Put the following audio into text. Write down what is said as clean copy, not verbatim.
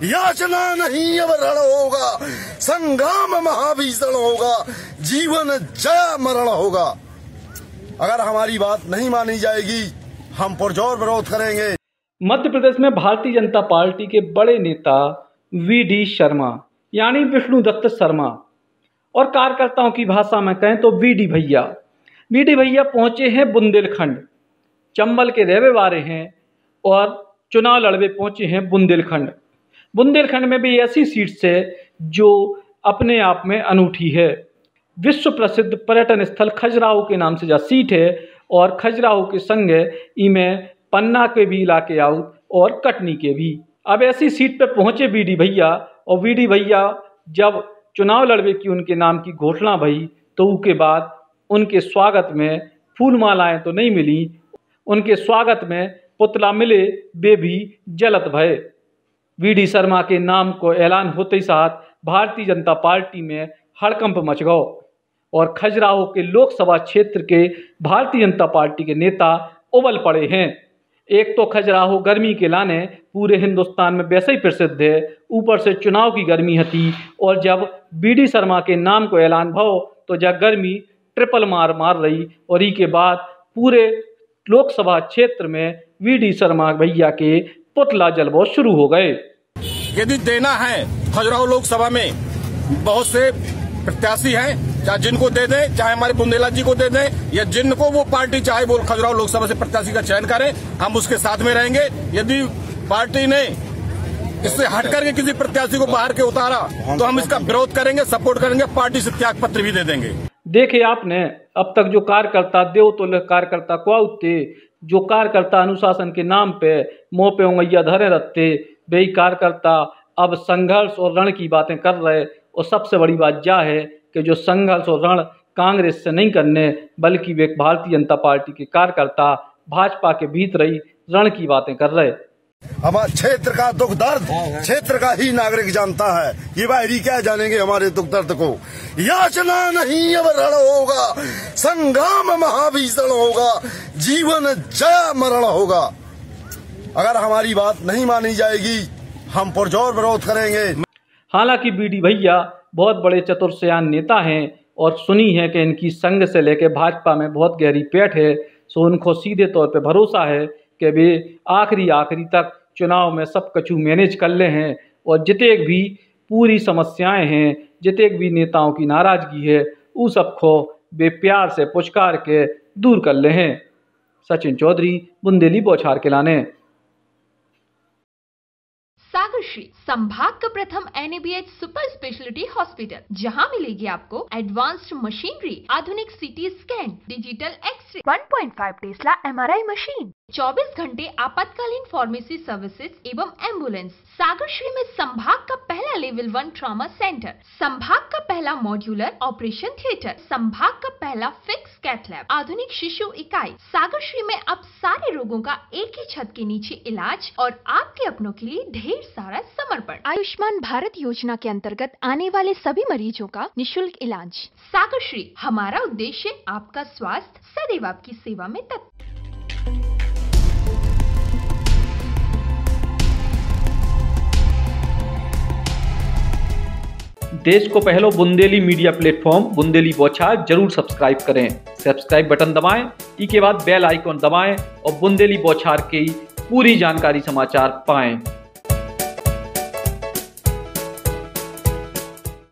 याचना नहीं अब रण होगा, संग्राम महाभीषण होगा, जीवन जया मरण होगा। अगर हमारी बात नहीं मानी जाएगी हम पुरजोर विरोध करेंगे। मध्य प्रदेश में भारतीय जनता पार्टी के बड़े नेता वी.डी. शर्मा यानी विष्णुदत्त शर्मा और कार्यकर्ताओं की भाषा में कहें तो वी.डी. भैया पहुंचे हैं बुंदेलखंड। चंबल के रहने वाले हैं और चुनाव लड़वे पहुंचे हैं बुंदेलखंड में भी ऐसी सीट से जो अपने आप में अनूठी है। विश्व प्रसिद्ध पर्यटन स्थल खजुराहो के नाम से जा सीट है और खजुराहो के संग इमें पन्ना के भी इलाके आउट और कटनी के भी। अब ऐसी सीट पर पहुंचे वी.डी. भैया और वी.डी. भैया जब चुनाव लड़वे की उनके नाम की घोषणा भई तो उसके बाद उनके स्वागत में फूल मालाएं तो नहीं मिली, उनके स्वागत में पुतला मिले वे भी जलत भय। वी.डी. शर्मा के नाम को ऐलान होते ही साथ भारतीय जनता पार्टी में हड़कंप मच गया और खजुराहो के लोकसभा क्षेत्र के भारतीय जनता पार्टी के नेता उबल पड़े हैं। एक तो खजुराहो गर्मी के लाने पूरे हिंदुस्तान में वैसे ही प्रसिद्ध है, ऊपर से चुनाव की गर्मी थी और जब वी.डी. शर्मा के नाम को ऐलान भाव तो जब गर्मी ट्रिपल मार रही और ई के बाद पूरे लोकसभा क्षेत्र में वी.डी. शर्मा भैया के पुतला जलवा शुरू हो गए। यदि देना है खजुराहो लोकसभा में बहुत से प्रत्याशी हैं, चाहे जिनको दे दें, चाहे हमारे बुंदेला जी को दे दें या जिनको वो पार्टी चाहे वो खजुराहो लोकसभा से प्रत्याशी का चयन करें, हम उसके साथ में रहेंगे। यदि पार्टी ने इससे हट करके किसी प्रत्याशी को बाहर के उतारा तो हम इसका विरोध करेंगे, सपोर्ट करेंगे, पार्टी से त्याग पत्र भी दे देंगे। देखे आपने अब तक जो कार्यकर्ता देव तो कार्यकर्ता को आउते, जो कार्यकर्ता अनुशासन के नाम पे मुंह पे उंगलियां धरे रखते, वे कार्यकर्ता अब संघर्ष और रण की बातें कर रहे। और सबसे बड़ी बात यह है कि जो संघर्ष और रण कांग्रेस से नहीं करने बल्कि वे भारतीय जनता पार्टी के कार्यकर्ता भाजपा के भीतर ही रण की बातें कर रहे। हमारे क्षेत्र का दुख दर्द क्षेत्र का ही नागरिक जानता है, ये बाहरी क्या जानेंगे हमारे दुख दर्द को। याचना नहीं अब रण होगा, संग्राम महाभीषण होगा, जीवन जया मरण होगा। अगर हमारी बात नहीं मानी जाएगी हम पुरजोर विरोध करेंगे। हालांकि वी.डी. भैया बहुत बड़े चतुर्सयान नेता हैं और सुनी है कि इनकी संघ से लेकर भाजपा में बहुत गहरी पैठ है, सो उनको सीधे तौर पे भरोसा है कि वे आखिरी तक चुनाव में सब कछु मैनेज कर ले हैं और जितने भी पूरी समस्याएं हैं, जितने भी नेताओं की नाराजगी है, उस सबको वे प्यार से पुचकार के दूर कर ले हैं। सचिन चौधरी, बुंदेली बौछार के लाने। सागरश्री संभाग का प्रथम NABH सुपर स्पेशलिटी हॉस्पिटल, जहां मिलेगी आपको एडवांस्ड मशीनरी, आधुनिक CT scan, digital X-ray, 1.5 tesla MRI machine, 24 घंटे आपातकालीन फार्मेसी सर्विसेज एवं एम्बुलेंस। सागरश्री में संभाग का पहला लेवल 1 ट्रॉमा सेंटर, संभाग का पहला मॉड्यूलर ऑपरेशन थिएटर, संभाग का पहला फिक्स कैथ लैब, आधुनिक शिशु इकाई। सागरश्री में अब सारे रोगों का एक ही छत के नीचे इलाज और आपके अपनों के लिए ढेर सारा समर्पण। आयुष्मान भारत योजना के अंतर्गत आने वाले सभी मरीजों का निशुल्क इलाज। सागरश्री, हमारा उद्देश्य आपका स्वास्थ्य, सदैव आपकी सेवा में तत्पर। देश को पहलो बुंदेली मीडिया प्लेटफॉर्म बुंदेली बौछार जरूर सब्सक्राइब करें। सब्सक्राइब बटन दबाएं, इसके बाद बेल आइकॉन दबाएं और बुंदेली बौछार की पूरी जानकारी समाचार पाएं।